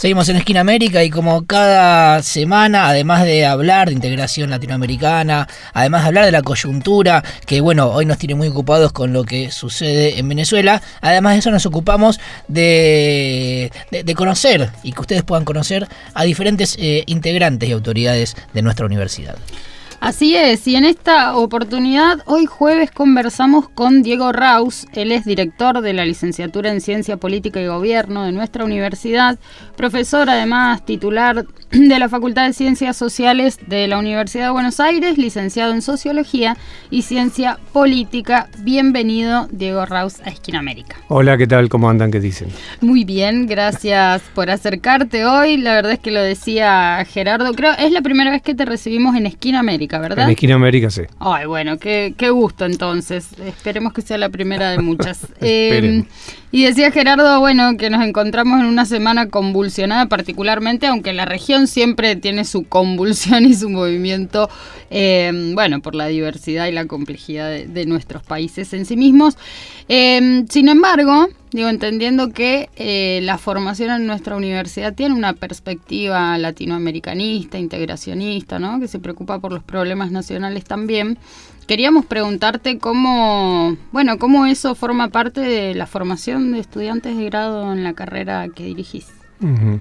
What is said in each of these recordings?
Seguimos en Esquina América y como cada semana, además de hablar de integración latinoamericana, además de hablar de la coyuntura, que bueno, hoy nos tiene muy ocupados con lo que sucede en Venezuela, además de eso nos ocupamos de conocer y que ustedes puedan conocer a diferentes integrantes y autoridades de nuestra universidad. Así es, y en esta oportunidad, hoy jueves, conversamos con Diego Raus. Él es director de la licenciatura en Ciencia Política y Gobierno de nuestra universidad, profesor además titular de la Facultad de Ciencias Sociales de la Universidad de Buenos Aires, licenciado en Sociología y Ciencia Política. Bienvenido, Diego Raus, a Esquina América. Hola, ¿qué tal? ¿Cómo andan? ¿Qué dicen? Muy bien, gracias por acercarte hoy. La verdad es que lo decía Gerardo, creo es la primera vez que te recibimos en Esquina América, ¿verdad? En Esquina América, sí. Ay, bueno, qué gusto entonces. Esperemos que sea la primera de muchas. Y decía Gerardo, bueno, que nos encontramos en una semana convulsionada particularmente, aunque la región siempre tiene su convulsión y su movimiento, bueno, por la diversidad y la complejidad de nuestros países en sí mismos. Sin embargo, digo, entendiendo que la formación en nuestra universidad tiene una perspectiva latinoamericanista, integracionista, ¿no? Que se preocupa por los problemas nacionales también. Queríamos preguntarte cómo eso forma parte de la formación de estudiantes de grado en la carrera que dirigís. Uh-huh.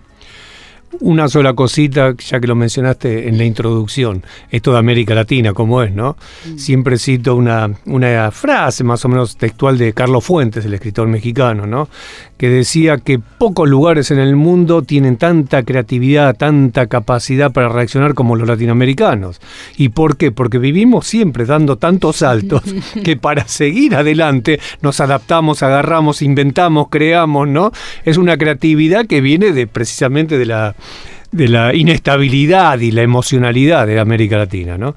Una sola cosita, ya que lo mencionaste en la introducción, esto de América Latina, ¿cómo es, no? Siempre cito una frase más o menos textual de Carlos Fuentes, el escritor mexicano, ¿no? Que decía que pocos lugares en el mundo tienen tanta creatividad, tanta capacidad para reaccionar como los latinoamericanos. ¿Y por qué? Porque vivimos siempre dando tantos saltos que para seguir adelante nos adaptamos, agarramos, inventamos, creamos, ¿no? Es una creatividad que viene precisamente de la inestabilidad y la emocionalidad de América Latina, ¿no?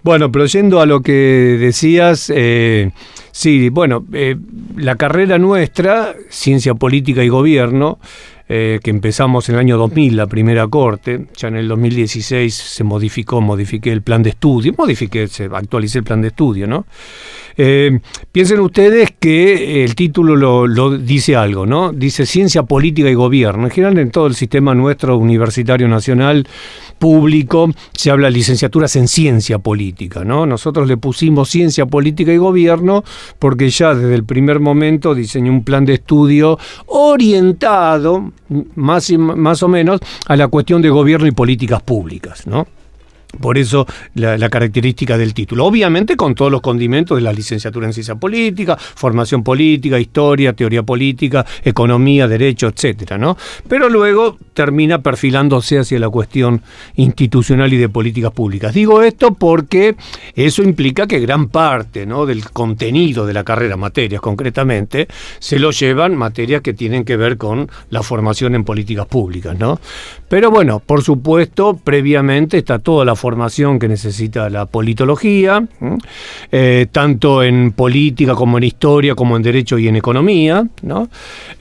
Bueno, pero yendo a lo que decías, sí, bueno, la carrera nuestra, Ciencia Política y Gobierno, que empezamos en el año 2000, la primera corte, ya en el 2016 modifiqué el plan de estudio, actualicé el plan de estudio, ¿no? Piensen ustedes que el título lo dice algo, ¿no? Dice Ciencia Política y Gobierno. En general, en todo el sistema nuestro universitario nacional público se habla de licenciaturas en Ciencia Política, ¿no? Nosotros le pusimos Ciencia Política y Gobierno porque ya desde el primer momento diseñé un plan de estudio orientado más o menos a la cuestión de gobierno y políticas públicas, ¿no? Por eso la característica del título. Obviamente con todos los condimentos de la licenciatura en Ciencia Política, formación política, historia, teoría política, economía, derecho, etcétera, ¿no? Pero luego termina perfilándose hacia la cuestión institucional y de políticas públicas. Digo esto porque eso implica que gran parte, ¿no?, del contenido de la carrera, materias concretamente, se lo llevan materias que tienen que ver con la formación en políticas públicas, ¿no? Pero bueno, por supuesto, previamente está toda la formación que necesita la politología, tanto en política como en historia, como en derecho y en economía, ¿no?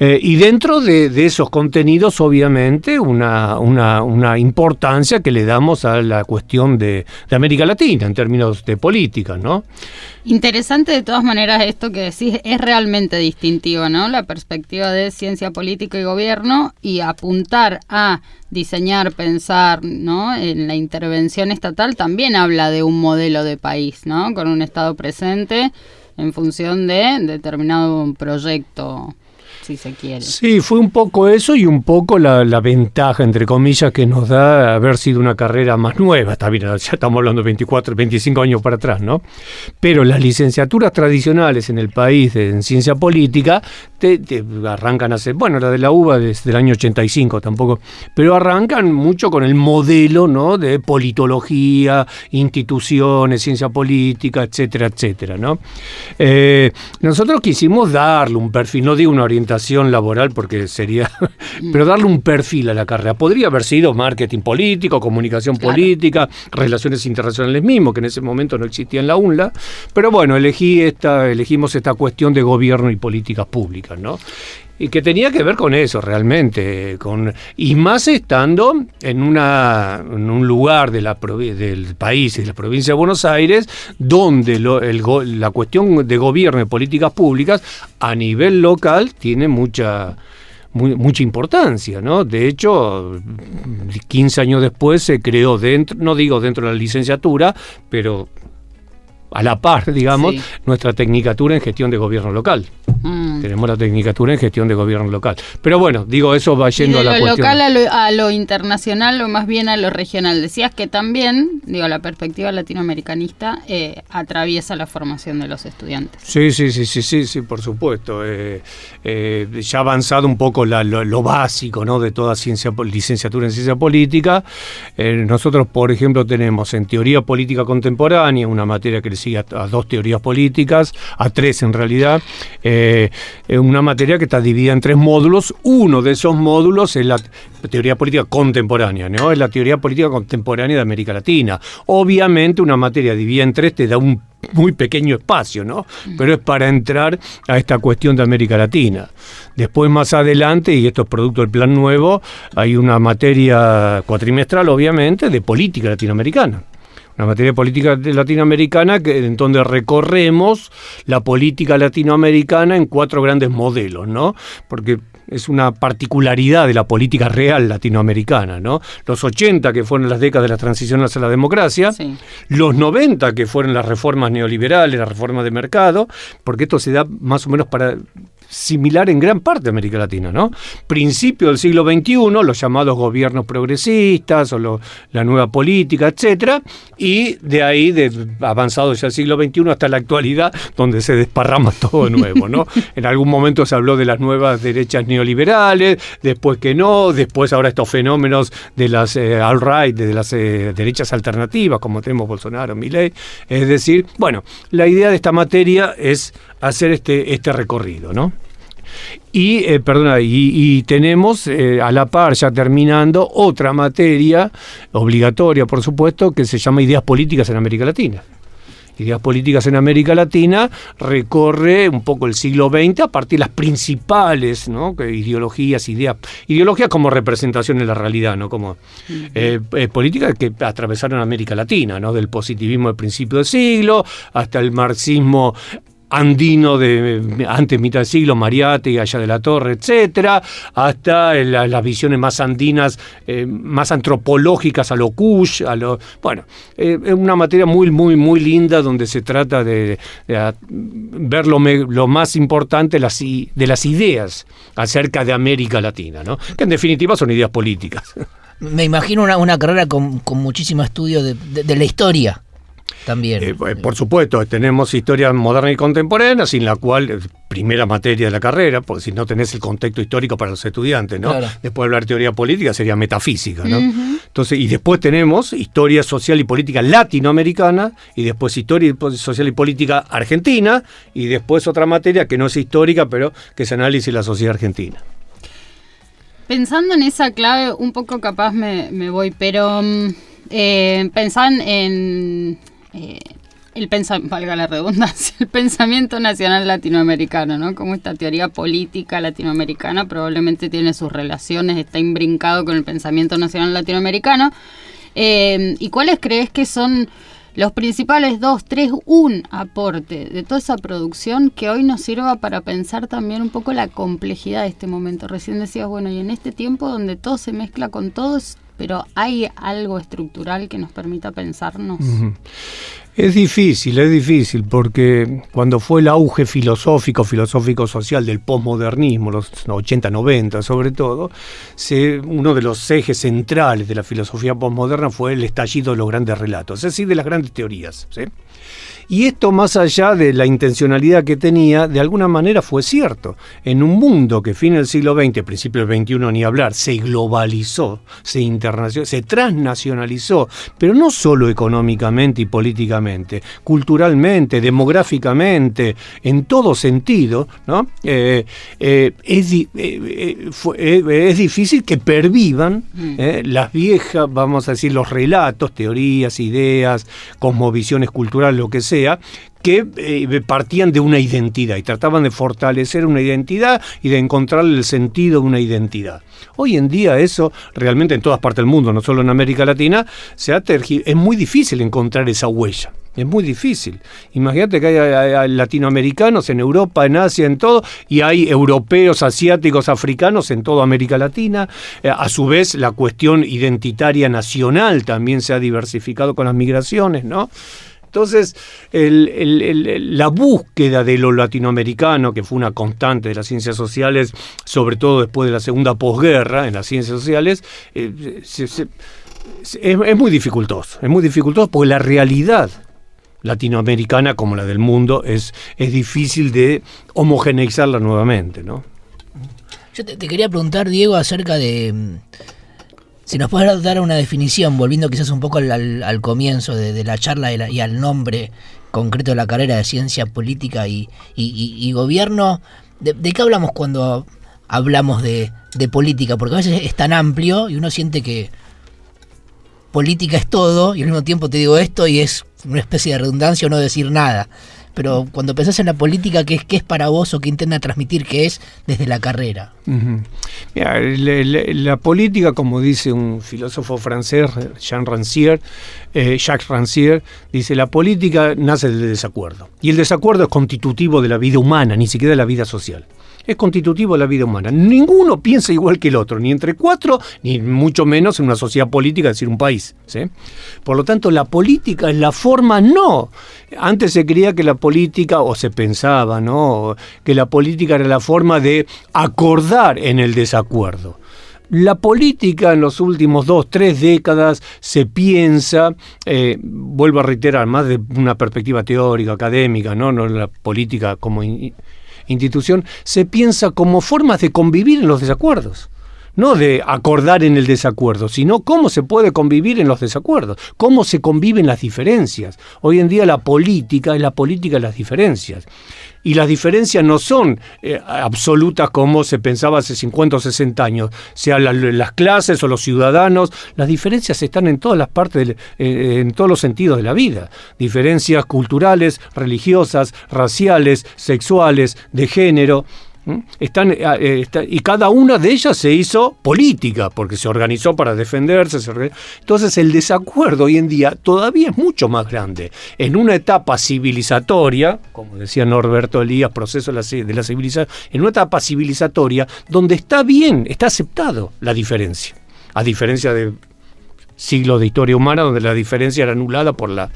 Y dentro de esos contenidos, obviamente, una importancia que le damos a la cuestión de América Latina en términos de política, ¿no? Interesante de todas maneras esto que decís, es realmente distintivo, ¿no? La perspectiva de Ciencia Política y Gobierno y apuntar a diseñar, pensar, ¿no?, en la intervención estatal también habla de un modelo de país, ¿no?, con un Estado presente en función de determinado proyecto, si se quiere. Sí, fue un poco eso y un poco la ventaja, entre comillas, que nos da haber sido una carrera más nueva. Está bien, ya estamos hablando de 24, 25 años para atrás, ¿no? Pero las licenciaturas tradicionales en el país en ciencia política te arrancan hace, bueno, la de la UBA desde el año 85 tampoco, pero arrancan mucho con el modelo, ¿no?, de politología, instituciones, ciencia política, etcétera, etcétera, ¿no? Nosotros quisimos darle un perfil, no digo una orientación laboral porque sería, pero darle un perfil a la carrera. Podría haber sido marketing político, comunicación política, relaciones internacionales mismo, que en ese momento no existía en la UNLA, pero bueno, elegimos esta cuestión de gobierno y políticas públicas, ¿no? Y que tenía que ver con eso realmente, y más estando en un lugar del país y de la provincia de Buenos Aires, donde la cuestión de gobierno y políticas públicas a nivel local tiene mucha mucha importancia, ¿no? De hecho, 15 años después se creó no digo dentro de la licenciatura, pero a la par, digamos, nuestra tecnicatura en gestión de gobierno local. Tenemos la tecnicatura en gestión de gobierno local. Pero bueno, digo, eso va yendo a la cuestión. De lo local a lo internacional o más bien a lo regional. Decías que también, la perspectiva latinoamericanista atraviesa la formación de los estudiantes. Sí, por supuesto. Ya ha avanzado un poco lo básico, ¿no?, de toda licenciatura en ciencia política. Nosotros, por ejemplo, tenemos en teoría política contemporánea, una materia que le sigue a 2 teorías políticas, a 3 en realidad, una materia que está dividida en 3 módulos. Uno de esos módulos es la teoría política contemporánea, ¿no? Es la teoría política contemporánea de América Latina. Obviamente una materia dividida en 3 te da un muy pequeño espacio, ¿no? Pero es para entrar a esta cuestión de América Latina. Después, más adelante, y esto es producto del Plan Nuevo, hay una materia cuatrimestral, obviamente, de política latinoamericana. Una materia de política latinoamericana en donde recorremos la política latinoamericana en 4 grandes modelos, ¿no? Porque es una particularidad de la política real latinoamericana, ¿no? Los 80, que fueron las décadas de la transición hacia la democracia, los 90, que fueron las reformas neoliberales, las reformas de mercado, porque esto se da más o menos similar en gran parte de América Latina, ¿no? Principio del siglo XXI, los llamados gobiernos progresistas o la nueva política, etcétera, y de ahí, avanzado ya el siglo XXI hasta la actualidad, donde se desparrama todo de nuevo, ¿no? En algún momento se habló de las nuevas derechas neoliberales, después que no, después ahora estos fenómenos de las alt-right, de las derechas alternativas, como tenemos Bolsonaro, Milei. Es decir, bueno, la idea de esta materia es hacer este recorrido, ¿no? Y tenemos a la par, ya terminando, otra materia obligatoria, por supuesto, que se llama Ideas Políticas en América Latina. Ideas Políticas en América Latina recorre un poco el siglo XX a partir de las principales, ¿no?, ideologías como representación en la realidad, ¿no?, como políticas que atravesaron América Latina, ¿no?, del positivismo del principio del siglo hasta el marxismo andino de antes mitad del siglo, Mariátegui, Allá de la Torre, etcétera, hasta las visiones más andinas, más antropológicas a lo Kush, es una materia muy, muy, muy linda donde se trata de ver lo más importante de las ideas acerca de América Latina, ¿no?, que en definitiva son ideas políticas. Me imagino una carrera con muchísimo estudio de la historia. También. Por supuesto, tenemos historia moderna y contemporánea, sin la cual, primera materia de la carrera, porque si no tenés el contexto histórico para los estudiantes, ¿no? Claro. Después de hablar de teoría política sería metafísica, ¿no? Entonces, y después tenemos historia social y política latinoamericana, y después historia social y política argentina, y después otra materia que no es histórica, pero que es análisis de la sociedad argentina. Pensando en esa clave, un poco capaz me voy, pero pensaban en valga la redundancia, el pensamiento nacional latinoamericano, ¿no? Como esta teoría política latinoamericana probablemente tiene sus relaciones, está imbrincado con el pensamiento nacional latinoamericano. ¿Y cuáles crees que son los principales 2, 3, un aporte de toda esa producción que hoy nos sirva para pensar también un poco la complejidad de este momento? Recién decías, y en este tiempo donde todo se mezcla con todos, pero ¿hay algo estructural que nos permita pensarnos? Es difícil, porque cuando fue el auge filosófico-social del posmodernismo, los 80-90 sobre todo, uno de los ejes centrales de la filosofía posmoderna fue el estallido de los grandes relatos, es decir, de las grandes teorías, ¿sí? Y esto, más allá de la intencionalidad que tenía, de alguna manera fue cierto. En un mundo que fin del siglo XX, principio del XXI ni hablar, se globalizó, se transnacionalizó, pero no solo económicamente y políticamente, culturalmente, demográficamente, en todo sentido, ¿no? Es difícil que pervivan las viejas, vamos a decir, los relatos, teorías, ideas, cosmovisiones culturales, lo que sea, que partían de una identidad y trataban de fortalecer una identidad y de encontrarle el sentido de una identidad. Hoy en día eso realmente en todas partes del mundo, no solo en América Latina, es muy difícil encontrar esa huella. Es muy difícil. Imagínate que hay latinoamericanos en Europa, en Asia, en todo, y hay europeos, asiáticos, africanos en toda América Latina. A su vez, la cuestión identitaria nacional también se ha diversificado con las migraciones, ¿no? Entonces, la búsqueda de lo latinoamericano, que fue una constante de las ciencias sociales, sobre todo después de la segunda posguerra en las ciencias sociales, es muy dificultoso. Es muy dificultoso porque la realidad latinoamericana, como la del mundo, es difícil de homogeneizarla nuevamente, ¿no? Yo te quería preguntar, Diego, acerca de... Si nos puedes dar una definición, volviendo quizás un poco al comienzo de la charla y al nombre concreto de la carrera de Ciencia Política y Gobierno, ¿de qué hablamos cuando hablamos de política? Porque a veces es tan amplio y uno siente que política es todo y al mismo tiempo te digo esto y es una especie de redundancia o no decir nada. Pero cuando pensás en la política, ¿qué es para vos o qué intenta transmitir que es desde la carrera? Uh-huh. Mira, la política, como dice un filósofo francés, Jacques Rancière, dice, la política nace del desacuerdo. Y el desacuerdo es constitutivo de la vida humana, ni siquiera de la vida social. Es constitutivo de la vida humana. Ninguno piensa igual que el otro, ni entre cuatro, ni mucho menos en una sociedad política, es decir, un país, ¿sí? Por lo tanto, la política es la forma, no. Antes se creía que la política, o se pensaba, ¿no?, que la política era la forma de acordar en el desacuerdo. La política en los últimos 2-3 décadas se piensa, vuelvo a reiterar, más de una perspectiva teórica, académica, no la política como institución, se piensa como formas de convivir en los desacuerdos. No de acordar en el desacuerdo, sino cómo se puede convivir en los desacuerdos, cómo se conviven las diferencias. Hoy en día la política es la política de las diferencias. Y las diferencias no son absolutas como se pensaba hace 50 o 60 años, sean las clases o los ciudadanos. Las diferencias están en todas las partes, en todos los sentidos de la vida. Diferencias culturales, religiosas, raciales, sexuales, de género. Y cada una de ellas se hizo política porque se organizó para defenderse. Entonces el desacuerdo hoy en día todavía es mucho más grande. En una etapa civilizatoria, como decía Norberto Elías, proceso de la civilización, en una etapa civilizatoria donde está bien, está aceptado la diferencia, a diferencia de siglos de historia humana donde la diferencia era anulada por la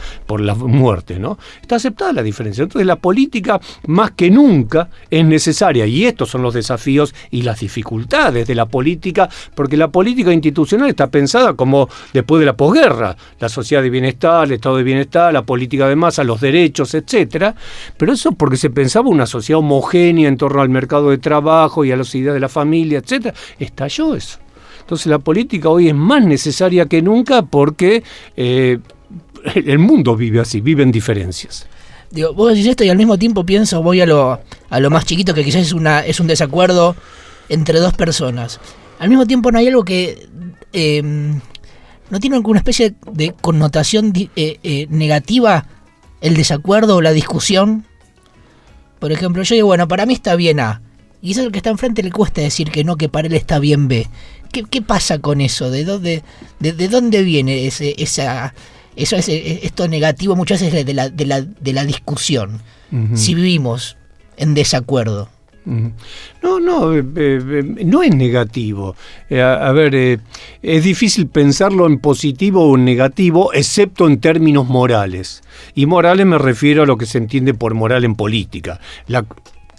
muerte, ¿no? Está aceptada la diferencia. Entonces la política más que nunca es necesaria y estos son los desafíos y las dificultades de la política, porque la política institucional está pensada como después de la posguerra, la sociedad de bienestar, el estado de bienestar, la política de masa, los derechos, etcétera, pero eso porque se pensaba una sociedad homogénea en torno al mercado de trabajo y a las ideas de la familia, etcétera. Estalló eso. Entonces la política hoy es más necesaria que nunca porque el mundo vive así, vive en diferencias. Digo, vos decís esto y al mismo tiempo pienso, voy a lo más chiquito, que quizás es un desacuerdo entre dos personas. Al mismo tiempo no hay algo que no tiene alguna especie de connotación negativa el desacuerdo o la discusión. Por ejemplo, yo digo, bueno, para mí está bien A. Y eso es el que está enfrente le cuesta decir que no, que para él está bien B. ¿Qué pasa con eso? ¿De dónde viene esto negativo muchas veces de la discusión? Uh-huh. Si vivimos en desacuerdo. Uh-huh. No es negativo. Es difícil pensarlo en positivo o en negativo, excepto en términos morales. Y morales me refiero a lo que se entiende por moral en política. La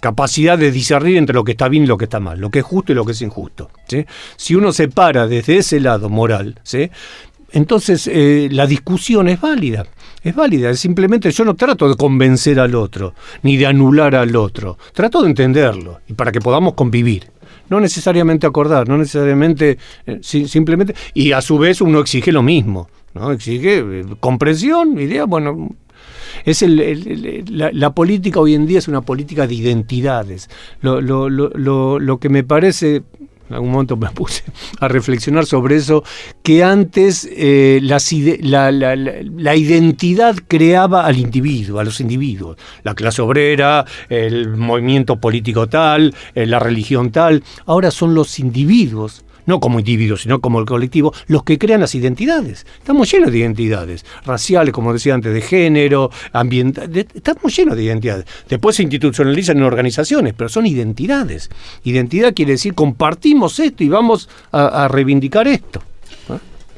capacidad de discernir entre lo que está bien y lo que está mal, lo que es justo y lo que es injusto, ¿sí? Si uno se para desde ese lado moral, ¿sí?, entonces la discusión es válida. Es simplemente yo no trato de convencer al otro, ni de anular al otro, trato de entenderlo, y para que podamos convivir. No necesariamente acordar, no necesariamente, simplemente, y a su vez uno exige lo mismo, ¿no? Exige comprensión, idea, bueno. La política hoy en día es una política de identidades. Lo que me parece en algún momento me puse a reflexionar sobre eso, que antes la identidad creaba al individuo, a los individuos. La clase obrera, el movimiento político tal, la religión tal. Ahora son los individuos, no como individuos, sino como el colectivo, los que crean las identidades. Estamos llenos de identidades, raciales, como decía antes, de género, ambientales, estamos llenos de identidades. Después se institucionalizan en organizaciones, pero son identidades. Identidad quiere decir compartimos esto y vamos a reivindicar esto.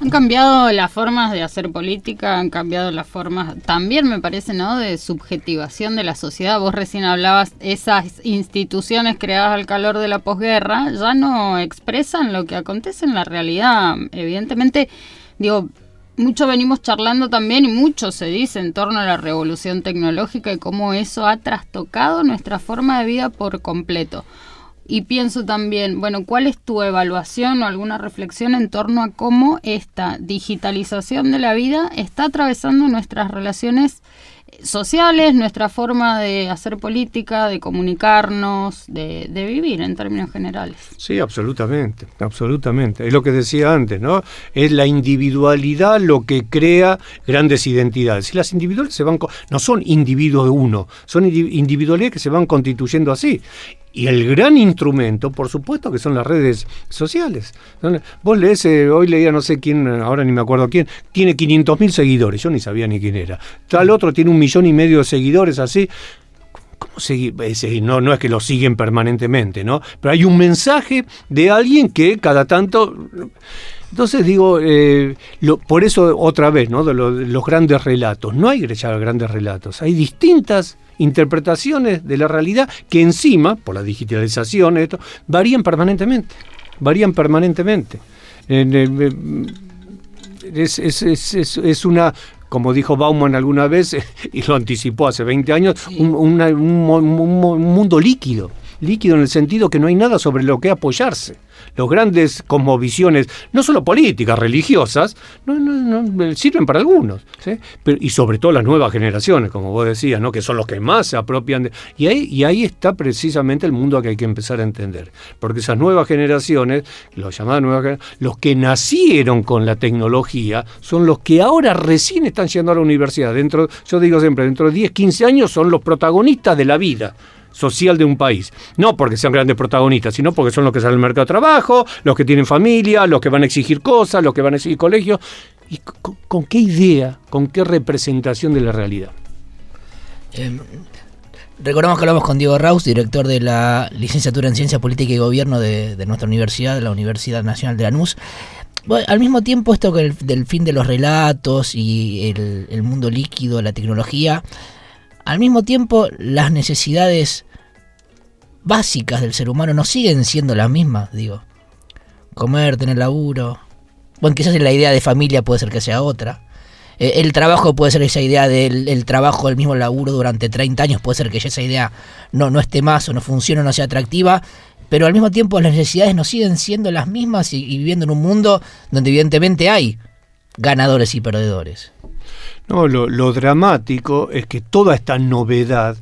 Han cambiado las formas de hacer política, han cambiado las formas, también me parece, ¿no?, de subjetivación de la sociedad. Vos recién hablabas, esas instituciones creadas al calor de la posguerra ya no expresan lo que acontece en la realidad. Evidentemente, digo, mucho venimos charlando también y mucho se dice en torno a la revolución tecnológica y cómo eso ha trastocado nuestra forma de vida por completo. Y pienso también, bueno, ¿cuál es tu evaluación o alguna reflexión en torno a cómo esta digitalización de la vida está atravesando nuestras relaciones sociales, nuestra forma de hacer política, de comunicarnos, de vivir en términos generales? Sí, absolutamente, absolutamente. Es lo que decía antes, ¿no? Es la individualidad lo que crea grandes identidades. Y las individuales no son individuos de uno, son individualidades que se van constituyendo así. Y el gran instrumento, por supuesto, que son las redes sociales. Vos lees, hoy leía no sé quién, ahora ni me acuerdo quién, tiene 500.000 seguidores, yo ni sabía ni quién era. Tal otro tiene 1,5 millones de seguidores, así. ¿Cómo seguir? No es que lo siguen permanentemente, ¿no? Pero hay un mensaje de alguien que cada tanto... Entonces digo, por eso otra vez, ¿no?, de los grandes relatos. No hay ya grandes relatos, hay distintas interpretaciones de la realidad que encima, por la digitalización, varían permanentemente. Es una, como dijo Bauman alguna vez, y lo anticipó hace 20 años, sí, un mundo líquido en el sentido que no hay nada sobre lo que apoyarse. Los grandes cosmovisiones, no solo políticas, religiosas, no sirven para algunos, ¿sí? Y sobre todo las nuevas generaciones, como vos decías, ¿no?, que son los que más se apropian de... Y ahí está precisamente el mundo que hay que empezar a entender. Porque esas nuevas generaciones, los llamadas nuevas generaciones, los que nacieron con la tecnología, son los que ahora recién están yendo a la universidad. Yo digo siempre, dentro de 10, 15 años son los protagonistas de la vida social de un país, no porque sean grandes protagonistas, sino porque son los que salen al mercado de trabajo, los que tienen familia, los que van a exigir cosas, los que van a exigir colegios. ¿Y con qué idea, con qué representación de la realidad? Recordamos que hablamos con Diego Raus, director de la licenciatura en Ciencia Política y Gobierno de nuestra universidad, de la Universidad Nacional de Lanús. Bueno, al mismo tiempo, esto del fin de los relatos y el mundo líquido, la tecnología, al mismo tiempo las necesidades básicas del ser humano no siguen siendo las mismas, digo. Comer, tener laburo. Bueno, quizás la idea de familia puede ser que sea otra. El trabajo puede ser esa idea del trabajo, del mismo laburo durante 30 años, puede ser que ya esa idea no esté más o no funcione o no sea atractiva, pero al mismo tiempo las necesidades no siguen siendo las mismas y viviendo en un mundo donde evidentemente hay ganadores y perdedores. No, lo dramático es que toda esta novedad,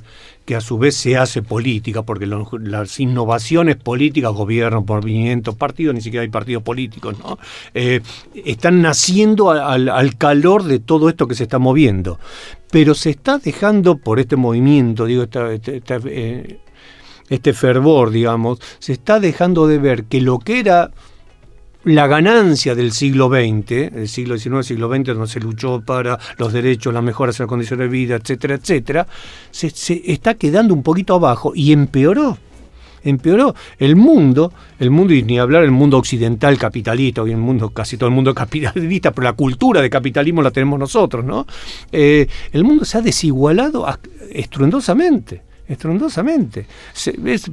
que a su vez se hace política, porque las innovaciones políticas, gobierno, movimiento, partidos, ni siquiera hay partidos políticos, ¿no? Están naciendo al calor de todo esto que se está moviendo. Pero se está dejando por este movimiento, digo, este fervor, digamos, se está dejando de ver que lo que era la ganancia del siglo XX, del siglo XIX, siglo XX, donde se luchó para los derechos, las mejoras en las condiciones de vida, etcétera, etcétera, se está quedando un poquito abajo y empeoró el mundo, y ni hablar el mundo occidental capitalista, hoy casi todo el mundo capitalista, pero la cultura de capitalismo la tenemos nosotros, ¿no? El mundo se ha desigualado estruendosamente.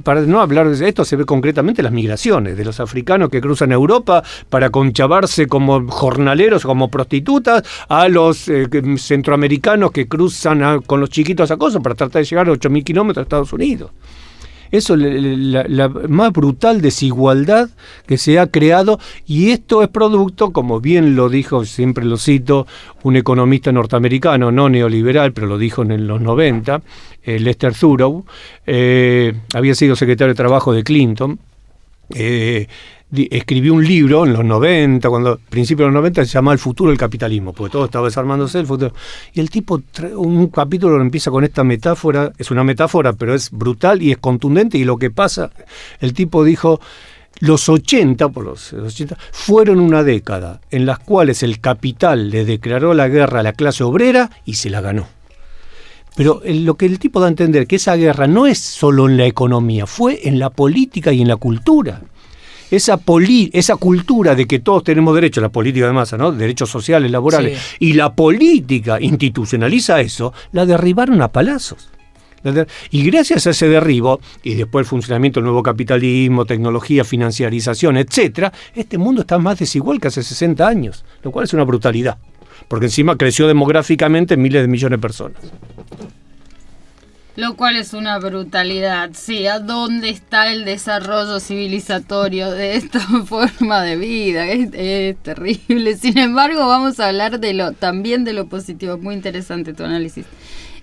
Para no hablar de esto, se ve concretamente las migraciones de los africanos que cruzan Europa para conchavarse como jornaleros, como prostitutas, a los centroamericanos que cruzan con los chiquitos a cosas para tratar de llegar a 8.000 kilómetros a Estados Unidos. Eso es la más brutal desigualdad que se ha creado, y esto es producto, como bien lo dijo, siempre lo cito, un economista norteamericano, no neoliberal, pero lo dijo en los 90, Lester Thurow, había sido secretario de Trabajo de Clinton, escribió un libro en los 90, principios de los 90, se llama El futuro del capitalismo, porque todo estaba desarmándose, el futuro. Y el tipo, un capítulo empieza con esta metáfora, es una metáfora, pero es brutal y es contundente, y lo que pasa, el tipo dijo, los 80 fueron una década en las cuales el capital le declaró la guerra a la clase obrera y se la ganó. Pero lo que el tipo da a entender, que esa guerra no es solo en la economía, fue en la política y en la cultura. Esa cultura de que todos tenemos derecho a la política de masa, ¿no? Derechos sociales, laborales, sí. Y la política institucionaliza eso, la derribaron a palazos. Y gracias a ese derribo, y después el funcionamiento del nuevo capitalismo, tecnología, financiarización, etcétera, este mundo está más desigual que hace 60 años, lo cual es una brutalidad, porque encima creció demográficamente miles de millones de personas. Lo cual es una brutalidad, sí. ¿A dónde está el desarrollo civilizatorio de esta forma de vida? Es terrible. Sin embargo, vamos a hablar también de lo positivo. Muy interesante tu análisis.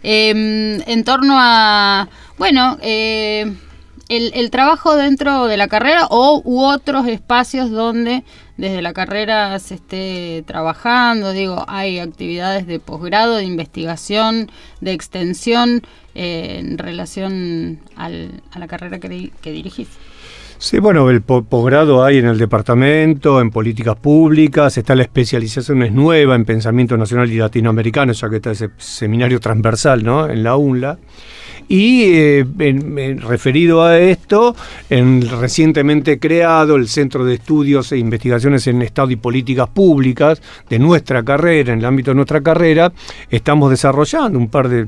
En torno a, el trabajo dentro de la carrera u otros espacios donde desde la carrera se esté trabajando, hay actividades de posgrado, de investigación, de extensión en relación a la carrera que dirigís. Sí, bueno, el posgrado hay en el departamento, en políticas públicas, está la especialización es nueva en pensamiento nacional y latinoamericano, ya que está ese seminario transversal, ¿no?, en la UNLA. Y referido a esto, recientemente creado el Centro de Estudios e Investigaciones en Estado y Políticas Públicas de nuestra carrera, en el ámbito de nuestra carrera, estamos desarrollando un par de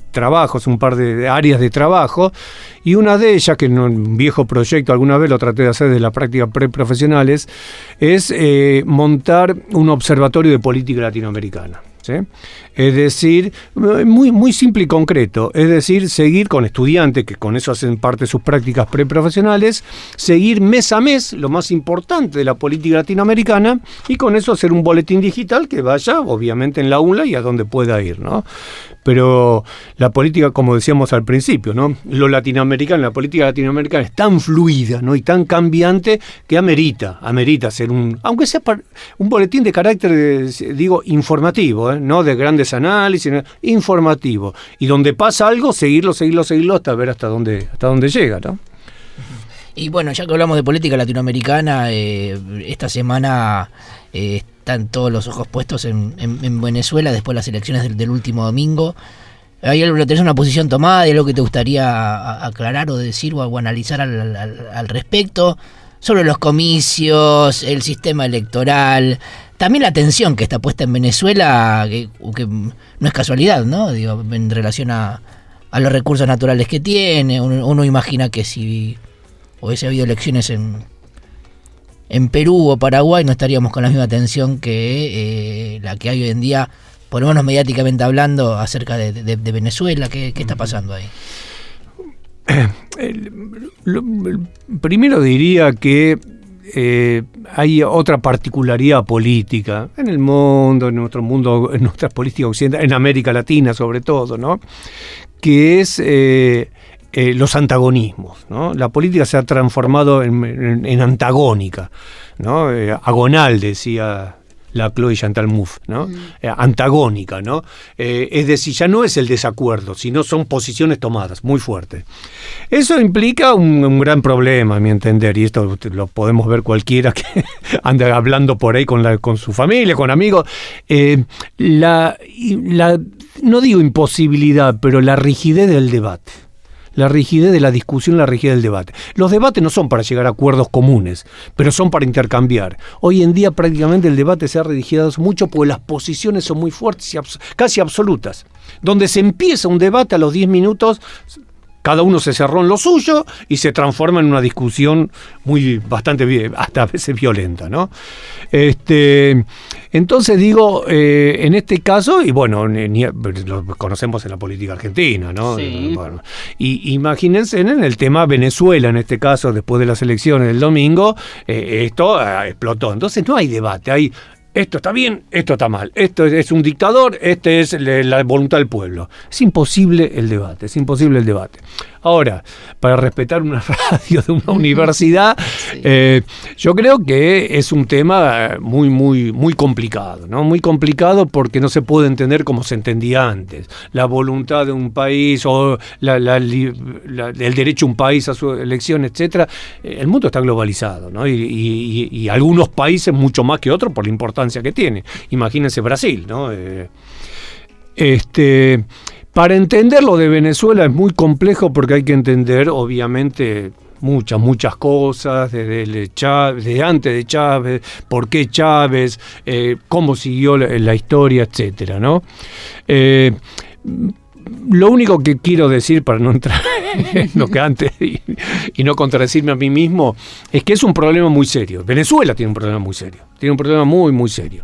trabajos, un par de áreas de trabajo, y una de ellas, que en un viejo proyecto alguna vez lo traté de hacer de la práctica preprofesionales, es montar un observatorio de política latinoamericana. ¿Sí? Es decir, muy, muy simple y concreto, es decir, seguir con estudiantes que con eso hacen parte de sus prácticas preprofesionales, seguir mes a mes lo más importante de la política latinoamericana y con eso hacer un boletín digital que vaya obviamente en la UNLA y a donde pueda ir, ¿no? Pero la política, como decíamos al principio, ¿no?, la política latinoamericana es tan fluida, ¿no?, y tan cambiante que amerita hacer aunque sea un boletín de carácter, informativo, no de grandes análisis, informativo, y donde pasa algo, seguirlo hasta ver hasta dónde llega, ¿no? Y bueno, ya que hablamos de política latinoamericana, esta semana están todos los ojos puestos en Venezuela después de las elecciones del último domingo. ¿Tenés una posición tomada de algo que te gustaría aclarar o decir o analizar al respecto? Sobre los comicios, el sistema electoral, también la tensión que está puesta en Venezuela, que no es casualidad, ¿no? En relación a los recursos naturales que tiene. Uno imagina que si hubiese habido elecciones en Perú o Paraguay no estaríamos con la misma tensión que la que hay hoy en día, por lo menos mediáticamente hablando, acerca de Venezuela. ¿Qué está pasando ahí? Primero diría que hay otra particularidad política en el mundo, en nuestro mundo, en nuestras políticas occidentales, en América Latina sobre todo, ¿no?, que es los antagonismos, ¿no? La política se ha transformado en antagónica, ¿no? Agonal, decía la Chloe Chantal Mouffe, ¿no? Antagónica, ¿no? Es decir, ya no es el desacuerdo, sino son posiciones tomadas muy fuertes. Eso implica un gran problema, a mi entender, y esto lo podemos ver cualquiera que anda hablando por ahí con su familia, con amigos. No digo imposibilidad, pero la rigidez del debate. La rigidez de la discusión, la rigidez del debate. Los debates no son para llegar a acuerdos comunes, pero son para intercambiar. Hoy en día prácticamente el debate se ha redigidado mucho porque las posiciones son muy fuertes y casi absolutas. Donde se empieza un debate, a los 10 minutos cada uno se cerró en lo suyo y se transforma en una discusión bastante, hasta a veces violenta, ¿no? Entonces en este caso, y bueno, lo conocemos en la política argentina, ¿no? Sí. Bueno, y imagínense en el tema Venezuela, en este caso, después de las elecciones del domingo, esto explotó. Entonces no hay debate, hay esto está bien, esto está mal, esto es un dictador, es la voluntad del pueblo. Es imposible el debate. Ahora, para respetar una radio de una universidad, Sí. Yo creo que es un tema muy, muy, muy complicado, ¿no? Muy complicado porque no se puede entender como se entendía antes. La voluntad de un país o el derecho de un país a su elección, etcétera. El mundo está globalizado, ¿no? Y algunos países mucho más que otros por la importancia que tiene. Imagínense Brasil, ¿no? Para entender lo de Venezuela es muy complejo porque hay que entender, obviamente, muchas cosas, desde antes de Chávez, por qué Chávez, cómo siguió la historia, etcétera, ¿no? Lo único que quiero decir, para no entrar en lo que antes y no contradecirme a mí mismo, es que es un problema muy serio. Venezuela tiene un problema muy serio, tiene un problema muy, muy serio.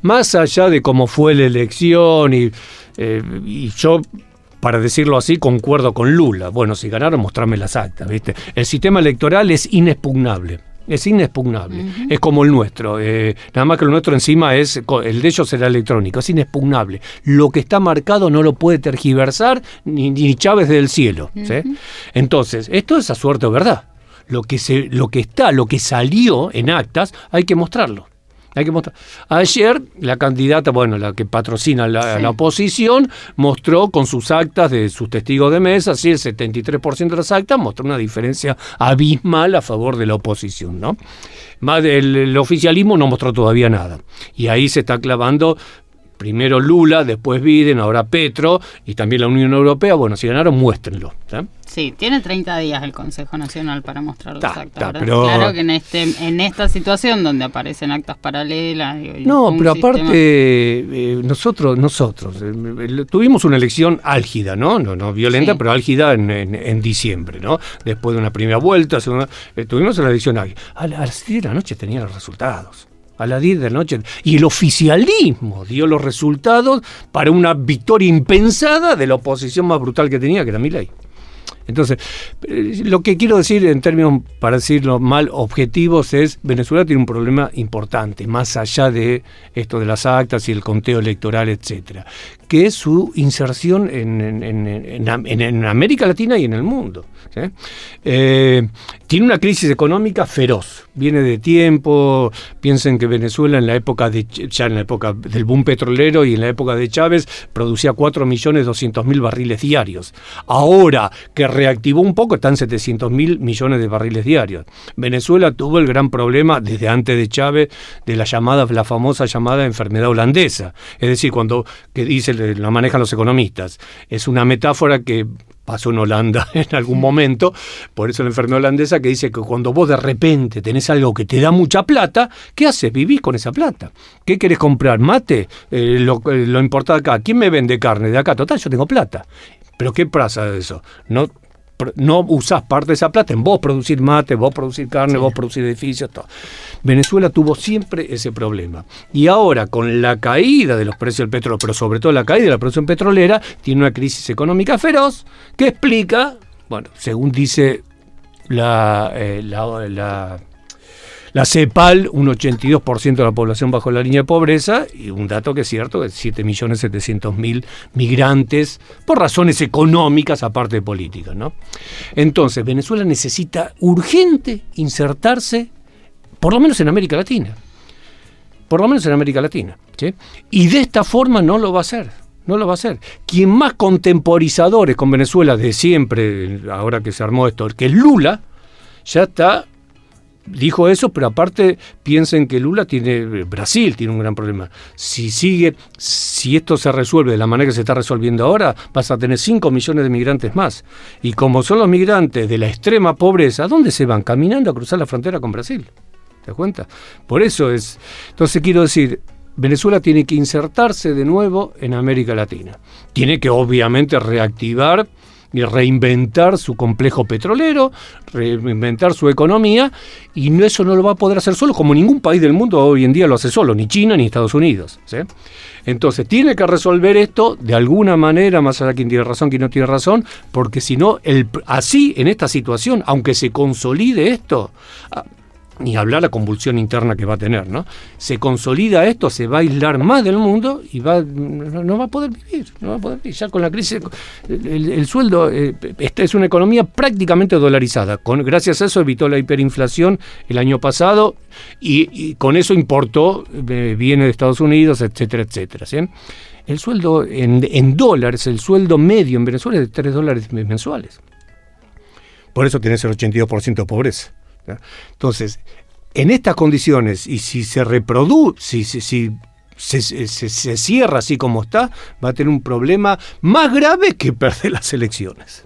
Más allá de cómo fue la elección y yo, para decirlo así, concuerdo con Lula. Bueno, si ganaron, mostrarme las actas, ¿viste? El sistema electoral es inexpugnable. Es inexpugnable. Uh-huh. Es como el nuestro. Nada más que el nuestro encima el de ellos será electrónico. Es inexpugnable. Lo que está marcado no lo puede tergiversar ni Chávez del cielo. Uh-huh. ¿Sí? Entonces, esto es a suerte o verdad. Lo que salió en actas, hay que mostrarlo. Ayer la candidata, la que patrocina la oposición, mostró con sus actas de sus testigos de mesa, sí, el 73% de las actas mostró una diferencia abismal a favor de la oposición, ¿no? Más el oficialismo no mostró todavía nada. Y ahí se está clavando primero Lula, después Biden, ahora Petro y también la Unión Europea. Bueno, si ganaron, muéstrenlo, ¿sí? Sí, tiene 30 días el Consejo Nacional para mostrar las actas, ¿verdad? Pero claro que en esta situación donde aparecen actas paralelas... pero aparte, nosotros tuvimos una elección álgida, ¿no? No violenta, sí, pero álgida en diciembre, ¿no? Después de una primera vuelta, tuvimos una elección álgida. A las 10 de la noche tenían los resultados. A las 10 de la noche. Y el oficialismo dio los resultados para una victoria impensada de la oposición más brutal que tenía, que era Milei. Entonces, lo que quiero decir en términos, para decirlo mal, objetivos, es Venezuela tiene un problema importante, más allá de esto de las actas y el conteo electoral, etcétera, que es su inserción en América Latina y en el mundo, ¿sí? Tiene una crisis económica feroz, viene de tiempo. Piensen que Venezuela en la época del boom petrolero y en la época de Chávez producía 4.200.000 barriles diarios. Ahora que reactivó un poco, están 700.000 millones de barriles diarios. Venezuela tuvo el gran problema desde antes de Chávez de la famosa llamada enfermedad holandesa. Es decir, la manejan los economistas. Es una metáfora que pasó en Holanda en algún momento, por eso la enfermedad holandesa, que dice que cuando vos de repente tenés algo que te da mucha plata, ¿qué haces? Vivís con esa plata. ¿Qué querés comprar? ¿Mate? Lo importa acá. ¿Quién me vende carne de acá? Total, yo tengo plata. ¿Pero qué pasa de eso? No usás parte de esa plata en vos producir mate, vos producir carne, sí, vos producir edificios, todo. Venezuela tuvo siempre ese problema. Y ahora, con la caída de los precios del petróleo, pero sobre todo la caída de la producción petrolera, tiene una crisis económica feroz que explica, según dice la CEPAL, un 82% de la población bajo la línea de pobreza, y un dato que es cierto, que 7.700.000 migrantes por razones económicas, aparte de políticas, ¿no? Entonces, Venezuela necesita urgente insertarse, por lo menos en América Latina. ¿Sí? Y de esta forma no lo va a hacer. Quien más contemporizadores con Venezuela de siempre, ahora que se armó esto, que es Lula, ya está. Dijo eso, pero aparte piensen que Brasil tiene un gran problema. Si esto se resuelve de la manera que se está resolviendo ahora, vas a tener 5 millones de migrantes más. Y como son los migrantes de la extrema pobreza, ¿a dónde se van? Caminando a cruzar la frontera con Brasil. ¿Te das cuenta? Por eso es. Entonces quiero decir, Venezuela tiene que insertarse de nuevo en América Latina. Tiene que obviamente reactivar y reinventar su complejo petrolero, reinventar su economía, y eso no lo va a poder hacer solo, como ningún país del mundo hoy en día lo hace solo, ni China ni Estados Unidos, ¿sí? Entonces tiene que resolver esto de alguna manera, más allá de quién tiene razón, quién no tiene razón, porque si no, así en esta situación, aunque se consolide esto, Ni hablar la convulsión interna que va a tener, ¿no? Se consolida esto, se va a aislar más del mundo y no va a poder vivir, Ya con la crisis, el sueldo, esta es una economía prácticamente dolarizada. Gracias a eso evitó la hiperinflación el año pasado y con eso importó bienes de Estados Unidos, etcétera, etcétera, ¿sí? El sueldo en dólares, el sueldo medio en Venezuela es de $3 mensuales. Por eso tenés el 82% de pobreza. Entonces, en estas condiciones, y si se reproduce, si se cierra así como está, va a tener un problema más grave que perder las elecciones.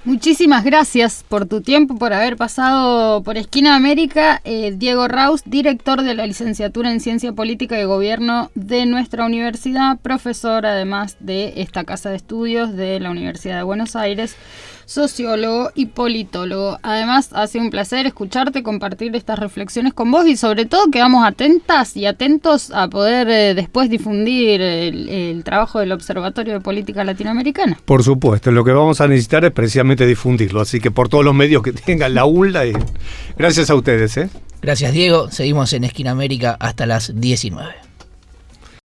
Muchísimas gracias por tu tiempo, por haber pasado por Esquina América. Diego Raus, director de la licenciatura en Ciencia Política y Gobierno de nuestra universidad, profesor además de esta casa de estudios de la Universidad de Buenos Aires, sociólogo y politólogo. Además, ha sido un placer escucharte, compartir estas reflexiones con vos y sobre todo quedamos atentas y atentos a poder después difundir el trabajo del Observatorio de Política Latinoamericana. Por supuesto, lo que vamos a necesitar es precisamente difundirlo, así que por todos los medios que tengan la ULA. Gracias a ustedes. Gracias, Diego. Seguimos en Esquina América hasta las 19.